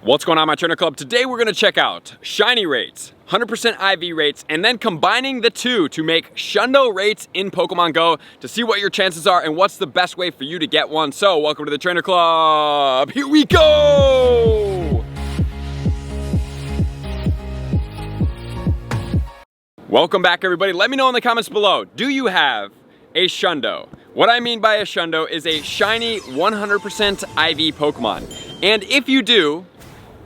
What's going on, my trainer club? Today we're going to check out shiny rates, 100% IV rates, and then combining the two to make Shundo rates in Pokemon Go to see what your chances are and what's the best way for you to get one. So welcome to the trainer club. Here we go. Welcome back, everybody. Let me know in the comments below, do you have a Shundo? What I mean by a Shundo is a shiny 100% IV Pokemon. And if you do,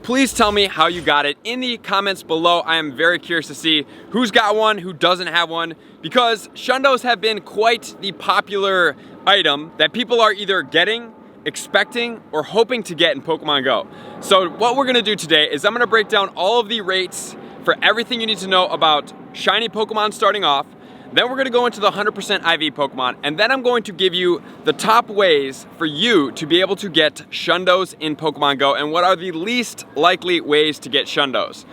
please tell me how you got it in the comments below. I am very curious to see who's got one, who doesn't have one, because Shundos have been quite the popular item that people are either getting, expecting, or hoping to get in Pokemon Go. So what we're gonna do today is I'm gonna break down all of the rates for everything you need to know about shiny Pokemon starting off. Then we're gonna go into the 100% IV Pokemon, and then I'm going to give you the top ways for you to be able to get Shundos in Pokemon Go and what are the least likely ways to get Shundos.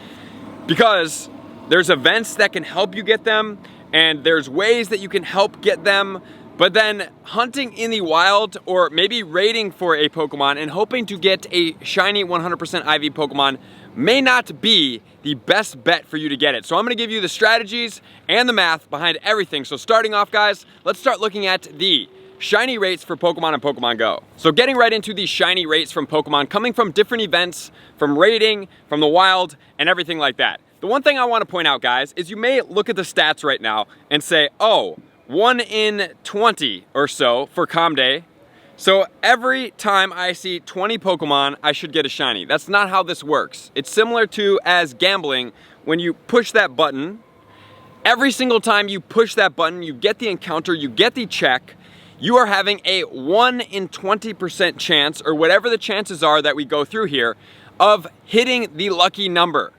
Because there's events that can help you get them, and there's ways that you can help get them, but then hunting in the wild or maybe raiding for a Pokemon and hoping to get a shiny 100% IV Pokemon may not be the best bet for you to get it. So I'm gonna give you the strategies and the math behind everything. So starting off, guys, let's start looking at the shiny rates for Pokemon and Pokemon Go. So getting right into the shiny rates from Pokemon, coming from different events, from raiding, from the wild, and everything like that. The one thing I wanna point out, guys, is you may look at the stats right now and say, oh, 1 in 20 or so for Comday. So every time I see 20 Pokemon, I should get a shiny. That's not how this works. It's similar to as gambling. When you push that button, every single time you push that button, you get the encounter, you get the check, you are having a 1 in 20% chance, or whatever the chances are that we go through here, of hitting the lucky number.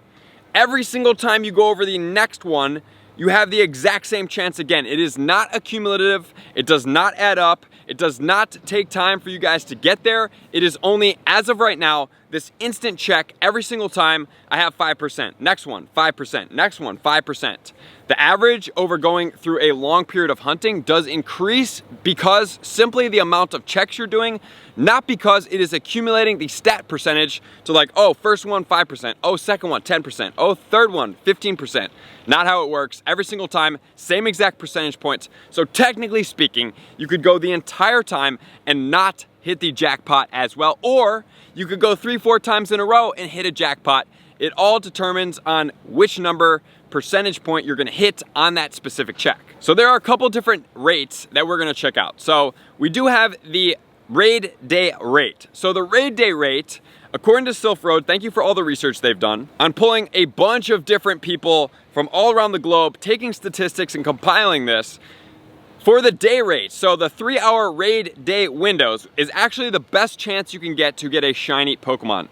Every single time you go over the next one, you have the exact same chance again. It is not accumulative, it does not add up, it does not take time for you guys to get there. It is only, as of right now, this instant check every single time I have 5%. Next one, 5%. Next one, 5%. The average over going through a long period of hunting does increase because simply the amount of checks you're doing, not because it is accumulating the stat percentage to like, oh, first one, 5%. Oh, second one, 10%. Oh, third one, 15%. Not how it works. Every single time, same exact percentage points. So technically speaking, you could go the entire time and not hit the jackpot as well, or you could go 3-4 times in a row and hit a jackpot. It all determines on which number percentage point you're gonna hit on that specific check. So there are a couple different rates that we're gonna check out. So we do have the raid day rate. So the raid day rate, according to Sylph Road, thank you for all the research they've done on pulling a bunch of different people from all around the globe, taking statistics and compiling this. For the day rate, so the 3-hour raid day windows is actually the best chance you can get to get a shiny Pokemon.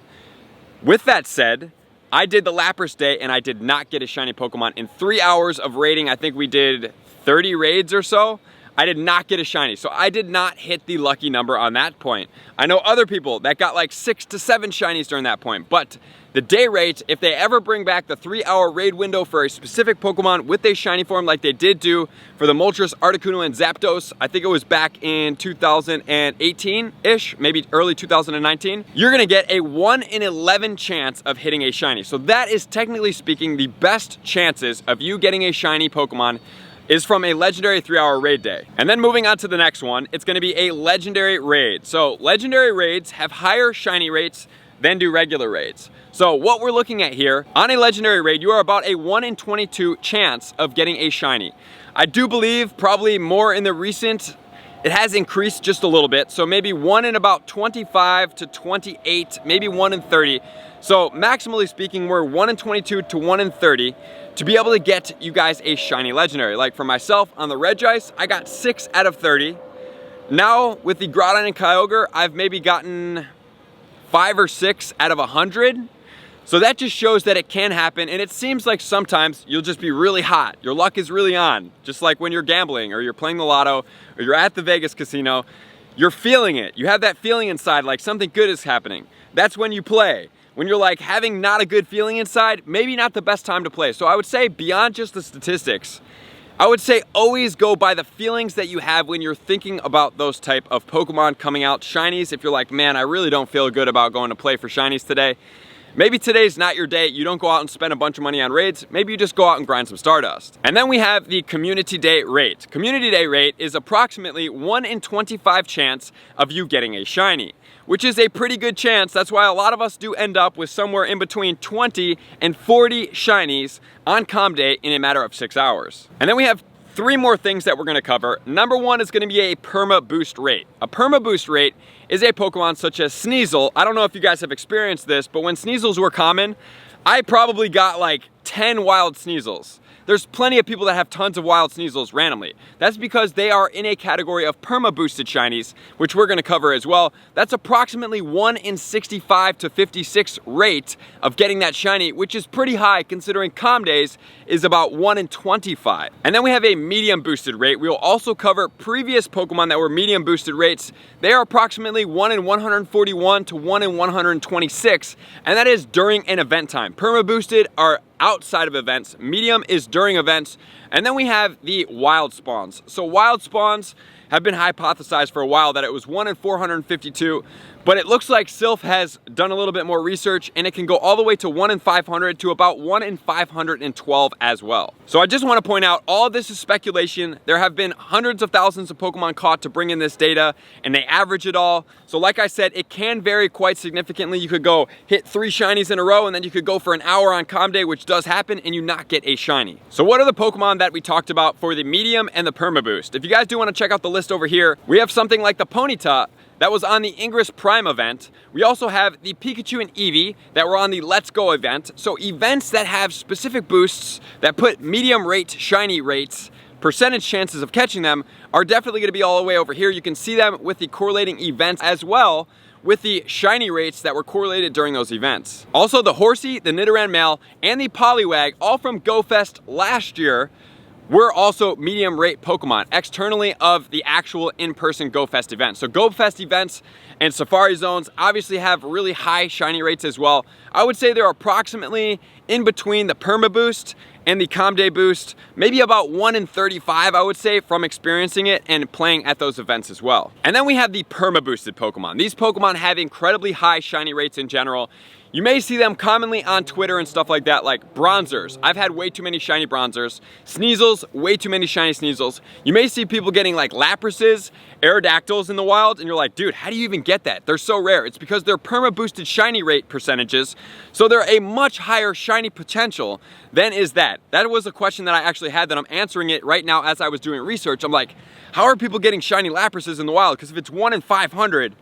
With that said, I did the Lapras day and I did not get a shiny Pokemon. In 3 hours of raiding, I think we did 30 raids or so. I did not get a shiny, so I did not hit the lucky number on that point. I know other people that got like 6 to 7 shinies during that point, but the day rate, if they ever bring back the 3-hour raid window for a specific Pokemon with a shiny form like they did do for the Moltres, Articuno, and Zapdos, I think it was back in 2018-ish, maybe early 2019, you're gonna get a 1 in 11 chance of hitting a shiny. So that is technically speaking the best chances of you getting a shiny Pokemon is from a legendary 3-hour raid day. And then moving on to the next one, it's gonna be a legendary raid. So legendary raids have higher shiny rates than do regular raids. So what we're looking at here, on a legendary raid, you are about a 1 in 22 chance of getting a shiny. I do believe probably more in the recent, it has increased just a little bit. So maybe 1 in about 25 to 28, maybe 1 in 30. So maximally speaking, we're 1 in 22 to 1 in 30 to be able to get you guys a shiny legendary. Like for myself on the Regice, I got 6 out of 30. Now with the Groudon and Kyogre, I've maybe gotten 5 or 6 out of 100. So that just shows that it can happen, and it seems like sometimes you'll just be really hot. Your luck is really on, just like when you're gambling or you're playing the lotto or you're at the Vegas casino. You're feeling it. You have that feeling inside like something good is happening. That's when you play. When you're like having not a good feeling inside, maybe not the best time to play. So I would say beyond just the statistics, I would say always go by the feelings that you have when you're thinking about those type of Pokemon coming out. Shinies, if you're like, man, I really don't feel good about going to play for shinies today, Maybe today's not your day, you don't go out and spend a bunch of money on raids, maybe you just go out and grind some Stardust. And then we have the Community Day rate. Community Day rate is approximately 1 in 25 chance of you getting a shiny, which is a pretty good chance. That's why a lot of us do end up with somewhere in between 20 and 40 shinies on Com Day in a matter of 6 hours. And then we have 3 more things that we're gonna cover. Number 1 is gonna be a Perma-boost rate. A Perma-boost rate is a Pokemon such as Sneasel. I don't know if you guys have experienced this, but when Sneasels were common, I probably got like 10 wild Sneasels. There's plenty of people that have tons of wild Sneasels randomly. That's because they are in a category of perma-boosted shinies, which we're gonna cover as well. That's approximately 1 in 65 to 56 rate of getting that shiny, which is pretty high considering Com Days is about 1 in 25. And then we have a medium boosted rate. We will also cover previous Pokemon that were medium boosted rates. They are approximately 1 in 141 to 1 in 126, and that is during an event time. Perma-boosted are outside of events, medium is during events, and then we have the wild spawns. So wild spawns have been hypothesized for a while that it was 1 in 452, but it looks like Sylph has done a little bit more research and it can go all the way to 1 in 500 to about 1 in 512 as well. So I just want to point out, all of this is speculation. There have been hundreds of thousands of Pokemon caught to bring in this data, and they average it all. So like I said, it can vary quite significantly. You could go hit 3 shinies in a row, and then you could go for an hour on Com Day, which does happen, and you not get a shiny. So what are the Pokemon that we talked about for the medium and the Perma Boost? If you guys do want to check out the list over here, we have something like the Ponyta that was on the Ingress Prime event. We also have the Pikachu and Eevee that were on the Let's Go event. So events that have specific boosts that put medium rate shiny rates, percentage chances of catching them, are definitely going to be all the way over here. You can see them with the correlating events as well with the shiny rates that were correlated during those events. Also the Horsey, the Nidoran male, and the Poliwag, all from GoFest last year, were also medium rate Pokemon externally of the actual in-person GoFest event. So GoFest events and Safari Zones obviously have really high shiny rates as well. I would say they're approximately in between the Perma Boost and the Com Day Boost, maybe about 1 in 35, I would say, from experiencing it and playing at those events as well. And then we have the Perma Boosted Pokemon. These Pokemon have incredibly high shiny rates in general. You may see them commonly on Twitter and stuff like that, like Bronzers. I've had way too many shiny Bronzers. Sneasels, way too many shiny Sneasels. You may see people getting like Laprases, Aerodactyls in the wild, and you're like, dude, how do you even get that? They're so rare. It's because they're perma-boosted shiny rate percentages, so they're a much higher shiny potential than is that. That was a question that I actually had that I'm answering it right now as I was doing research. I'm like, how are people getting shiny Laprases in the wild? Because if it's 1 in 500,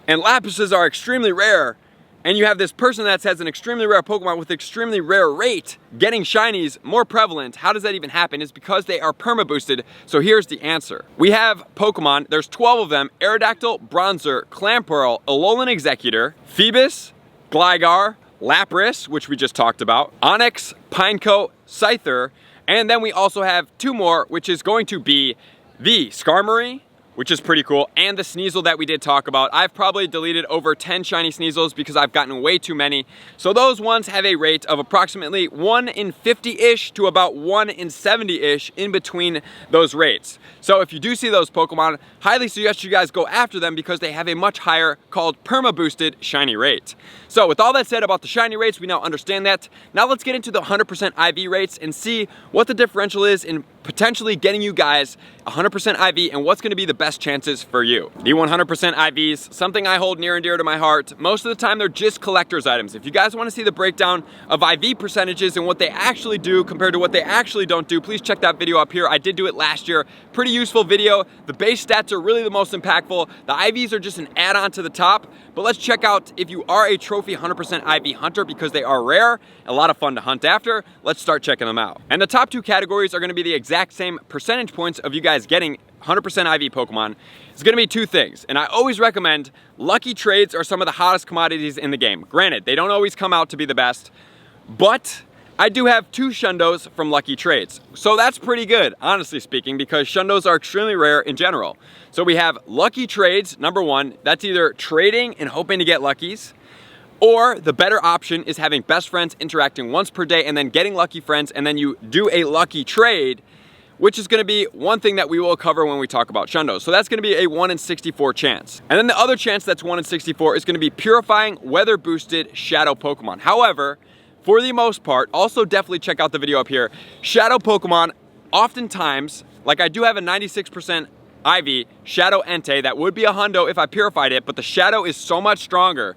and Laprases are extremely rare, and you have this person that has an extremely rare Pokemon with extremely rare rate getting shinies more prevalent, how does that even happen? It's because they are perma-boosted. So here's the answer. We have Pokemon, there's 12 of them: Aerodactyl, Bronzer, Clamperl, Alolan Executor, Phoebus, Gligar, Lapras, which we just talked about, Onix, Pineco, Scyther, and then we also have 2 more, which is going to be the Skarmory, which is pretty cool, and the Sneasel that we did talk about. I've probably deleted over 10 shiny Sneasels because I've gotten way too many. So those ones have a rate of approximately 1 in 50-ish to about 1 in 70-ish in between those rates. So if you do see those Pokemon, highly suggest you guys go after them because they have a much higher, called perma-boosted shiny rate. So with all that said about the shiny rates, we now understand that. Now let's get into the 100% IV rates and see what the differential is in potentially getting you guys 100% IV and what's going to be the best chances for you. The 100% IVs, something I hold near and dear to my heart. Most of the time they're just collector's items. If you guys want to see the breakdown of IV percentages and what they actually do compared to what they actually don't do, please check that video up here. I did do it last year. Pretty useful video. The base stats are really the most impactful. The IVs are just an add-on to the top. But let's check out if you are a trophy 100% IV hunter, because they are rare, a lot of fun to hunt after. Let's start checking them out. And the top 2 categories are going to be the exact same percentage points of you guys getting 100% IV Pokemon. It's going to be 2 things, and I always recommend lucky trades are some of the hottest commodities in the game. Granted, they don't always come out to be the best, but I do have 2 Shundos from lucky trades. So that's pretty good, honestly speaking, because Shundos are extremely rare in general. So we have lucky trades, number 1. That's either trading and hoping to get luckies, or the better option is having best friends interacting once per day and then getting lucky friends, and then you do a lucky trade which is going to be one thing that we will cover when we talk about Shundos. So that's going to be a 1 in 64 chance. And then the other chance that's 1 in 64 is going to be purifying weather boosted shadow Pokemon. However, for the most part, also definitely check out the video up here. Shadow Pokemon, oftentimes, like I do have a 96% IV Shadow Entei that would be a hundo if I purified it, but the Shadow is so much stronger.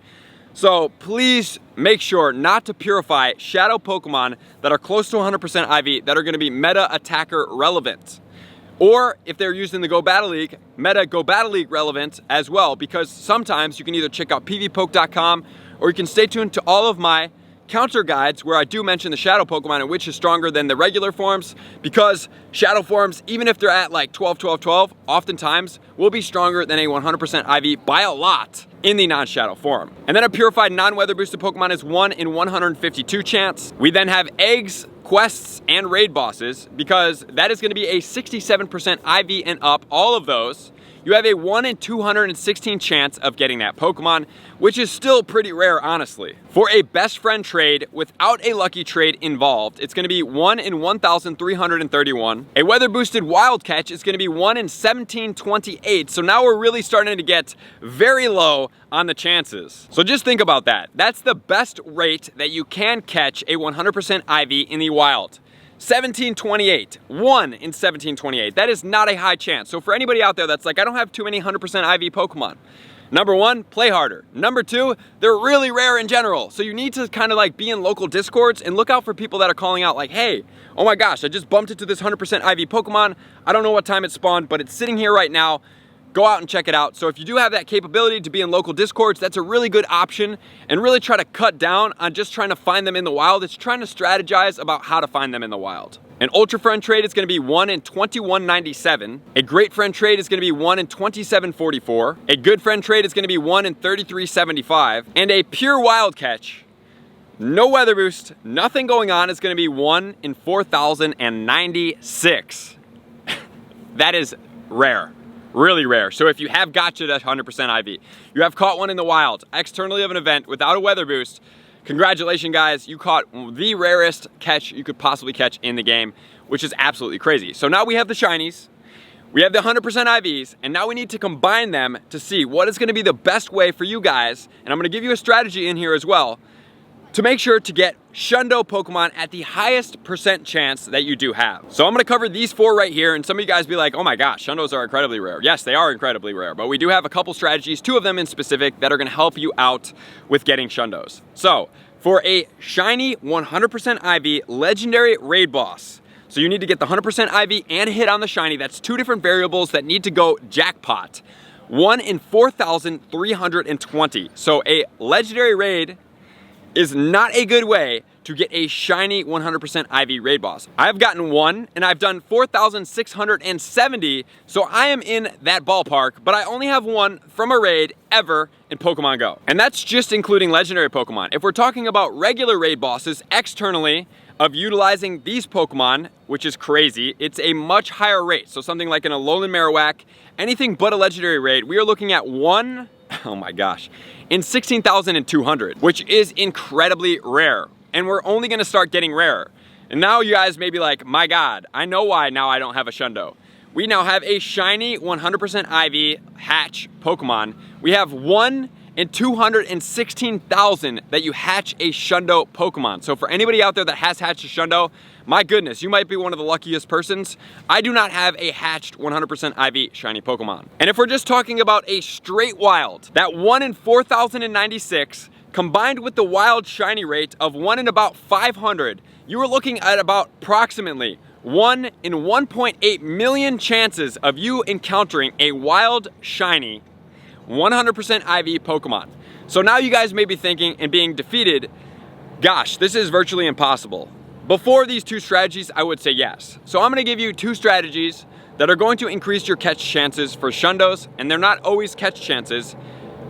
So please make sure not to purify Shadow Pokemon that are close to 100% IV that are going to be meta attacker relevant. Or if they're used in the Go Battle League, meta Go Battle League relevant as well, because sometimes you can either check out pvpoke.com or you can stay tuned to all of my counter guides where I do mention the Shadow Pokemon and which is stronger than the regular forms, because Shadow forms, even if they're at like 12, 12, 12, oftentimes will be stronger than a 100% IV by a lot in the non-Shadow form. And then a purified non-weather boosted Pokemon is 1 in 152 chance. We then have eggs, quests, and raid bosses, because that is going to be a 67% IV and up, all of those. You have a 1 in 216 chance of getting that Pokemon, which is still pretty rare, honestly. For a best friend trade without a lucky trade involved, it's going to be 1 in 1,331. A weather boosted wild catch is going to be 1 in 1728. So now we're really starting to get very low on the chances. So just think about that. That's the best rate that you can catch a 100% IV in the wild. 1728, 1 in 1728. That is not a high chance. So for anybody out there that's like, I don't have too many 100% IV Pokemon. Number one, play harder. Number two, they're really rare in general. So you need to kind of like be in local discords and look out for people that are calling out like, hey, oh my gosh, I just bumped into this 100% IV Pokemon. I don't know what time it spawned, but it's sitting here right now. Go out and check it out. So if you do have that capability to be in local discords, that's a really good option, and really try to cut down on just trying to find them in the wild. It's trying to strategize about how to find them in the wild. An ultra friend trade is going to be 1 in 2197. A great friend trade is going to be 1 in 2744. A good friend trade is going to be 1 in 3375. And a pure wild catch, no weather boost, nothing going on, is going to be 1 in 4096. That is rare. Really rare. So if you have gotcha at 100% IV, you have caught one in the wild, externally of an event without a weather boost, congratulations guys, you caught the rarest catch you could possibly catch in the game, which is absolutely crazy. So now we have the shinies, we have the 100% IVs, and now we need to combine them to see what is going to be the best way for you guys, and I'm going to give you a strategy in here as well, to make sure to get Shundo Pokemon at the highest percent chance that you do have. So I'm gonna cover these 4 right here, and some of you guys be like, oh my gosh, Shundos are incredibly rare. Yes, they are incredibly rare, but we do have a couple strategies, 2 of them in specific, that are gonna help you out with getting Shundos. So, for a shiny 100% IV legendary raid boss, so you need to get the 100% IV and hit on the shiny. That's 2 different variables that need to go jackpot. 1 in 4,320. So a legendary raid is not a good way to get a shiny 100% IV raid boss. I've gotten 1 and I've done 4,670, so I am in that ballpark, but I only have 1 from a raid ever in Pokemon Go. And that's just including legendary Pokemon. If we're talking about regular raid bosses externally of utilizing these Pokemon, which is crazy, it's a much higher rate. So something like an Alolan Marowak, anything but a legendary raid, we are looking at 1, oh my gosh, in 16,200, which is incredibly rare. And we're only gonna start getting rarer. And now you guys may be like, my God, I know why now I don't have a Shundo. We now have a shiny 100% IV hatch Pokemon. We have 1 in 216,000 that you hatch a Shundo Pokemon. So for anybody out there that has hatched a Shundo, my goodness, you might be one of the luckiest persons. I do not have a hatched 100% IV shiny Pokemon. And if we're just talking about a straight wild, that 1 in 4,096 combined with the wild shiny rate of 1 in about 500, you are looking at about approximately 1 in 1.8 million chances of you encountering a wild shiny 100% IV Pokemon. So now you guys may be thinking and being defeated, gosh, this is virtually impossible. Before these 2 strategies, I would say yes. So I'm gonna give you 2 strategies that are going to increase your catch chances for Shundos, and they're not always catch chances,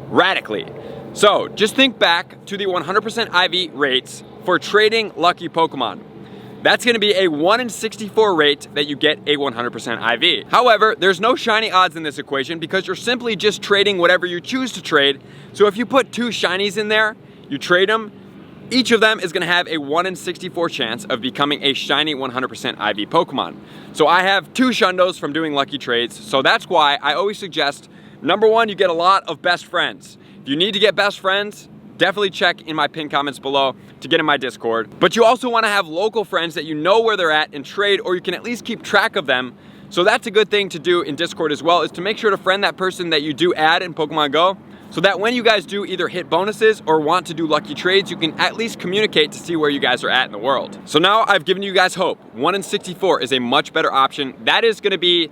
radically. So just think back to the 100% IV rates for trading lucky Pokemon. That's gonna be a 1 in 64 rate that you get a 100% IV. However, there's no shiny odds in this equation because you're simply just trading whatever you choose to trade. So if you put 2 shinies in there, you trade them, Each of them is gonna have a 1 in 64 chance of becoming a shiny 100% IV Pokemon. So I have 2 Shundos from doing lucky trades, so that's why I always suggest, number 1, you get a lot of best friends. If you need to get best friends, definitely check in my pinned comments below to get in my Discord. But you also wanna have local friends that you know where they're at and trade, or you can at least keep track of them. So that's a good thing to do in Discord as well, is to make sure to friend that person that you do add in Pokemon Go, so that when you guys do either hit bonuses or want to do lucky trades, you can at least communicate to see where you guys are at in the world. So now I've given you guys hope. 1 in 64 is a much better option. That is gonna be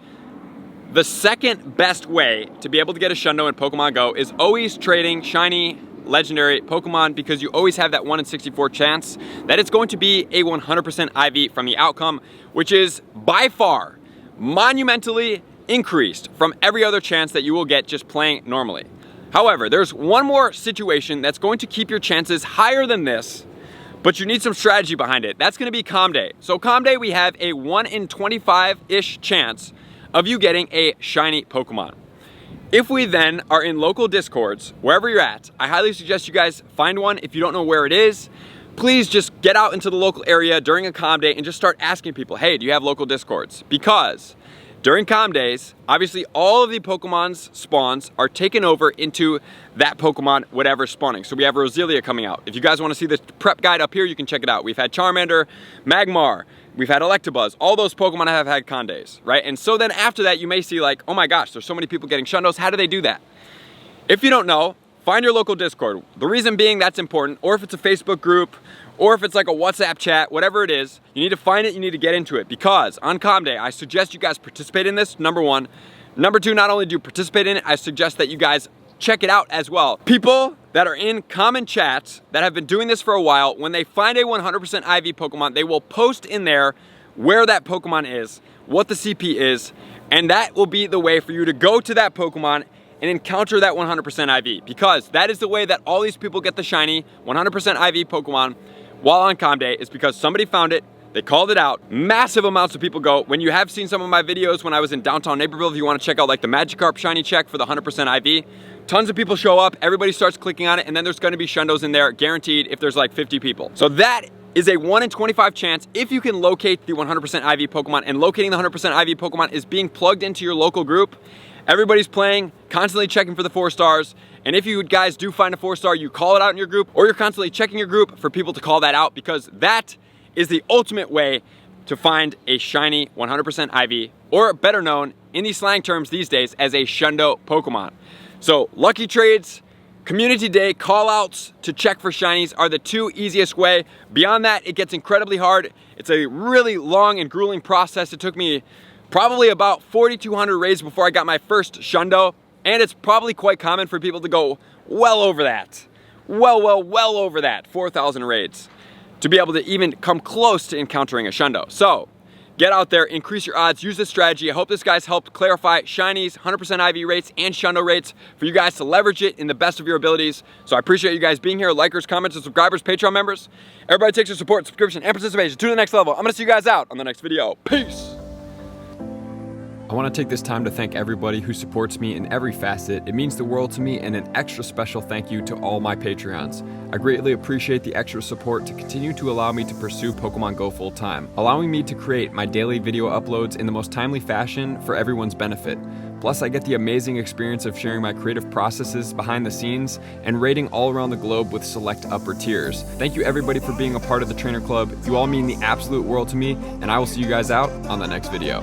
the second best way to be able to get a Shundo in Pokemon Go, is always trading shiny, legendary Pokemon, because you always have that 1 in 64 chance that it's going to be a 100% IV from the outcome, which is by far monumentally increased from every other chance that you will get just playing normally. However, there's one more situation that's going to keep your chances higher than this, but you need some strategy behind it. That's gonna be Calm Day. So Calm Day, we have a 1 in 25-ish chance of you getting a shiny Pokemon. If we then are in local Discords, wherever you're at, I highly suggest you guys find one. If you don't know where it is, please just get out into the local area during a Calm Day and just start asking people, hey, do you have local Discords? Because during Calm Days, obviously all of the Pokemon's spawns are taken over into that Pokemon, whatever's spawning. So we have Roselia coming out. If you guys wanna see the prep guide up here, you can check it out. We've had Charmander, Magmar, we've had Electabuzz, all those Pokemon have had Calm Days, right? And so then after that, you may see like, oh my gosh, there's so many people getting Shundos, how do they do that? If you don't know, find your local Discord. The reason being that's important, or if it's a Facebook group, or if it's like a WhatsApp chat, whatever it is, you need to find it, you need to get into it, because on Calm Day, I suggest you guys participate in this, number 1. Number 2, not only do you participate in it, I suggest that you guys check it out as well. People that are in common chats that have been doing this for a while, when they find a 100% IV Pokemon, they will post in there where that Pokemon is, what the CP is, and that will be the way for you to go to that Pokemon and encounter that 100% IV, because that is the way that all these people get the shiny 100% IV Pokemon while on Calm Day, is because somebody found it, they called it out, massive amounts of people go. When you have seen some of my videos when I was in downtown Naperville, if you wanna check out like the Magikarp shiny check for the 100% IV, tons of people show up, everybody starts clicking on it, and then there's gonna be Shundos in there, guaranteed, if there's like 50 people. So that is a 1 in 25 chance if you can locate the 100% IV Pokemon, and locating the 100% IV Pokemon is being plugged into your local group. Everybody's playing, constantly checking for the 4 stars, and if you guys do find a 4-star, you call it out in your group, or you're constantly checking your group for people to call that out, because that is the ultimate way to find a shiny 100% IV, or better known in the slang terms these days as a Shundo Pokemon. So lucky trades, community day, call outs to check for shinies are the 2 easiest way. Beyond that, it gets incredibly hard. It's a really long and grueling process. It took me probably about 4,200 raids before I got my first Shundo, and it's probably quite common for people to go well over that. Well over that, 4,000 raids to be able to even come close to encountering a Shundo. So get out there, increase your odds, use this strategy. I hope this guys helped clarify shinies, 100% IV rates, and Shundo rates for you guys to leverage it in the best of your abilities. So I appreciate you guys being here, likers, commenters, subscribers, Patreon members. Everybody takes your support, subscription, and participation to the next level. I'm gonna see you guys out on the next video. Peace. I want to take this time to thank everybody who supports me in every facet. It means the world to me, and an extra special thank you to all my Patreons. I greatly appreciate the extra support to continue to allow me to pursue Pokemon Go full time, allowing me to create my daily video uploads in the most timely fashion for everyone's benefit. Plus, I get the amazing experience of sharing my creative processes behind the scenes and raiding all around the globe with select upper tiers. Thank you everybody for being a part of the Trainer Club. You all mean the absolute world to me, and I will see you guys out on the next video.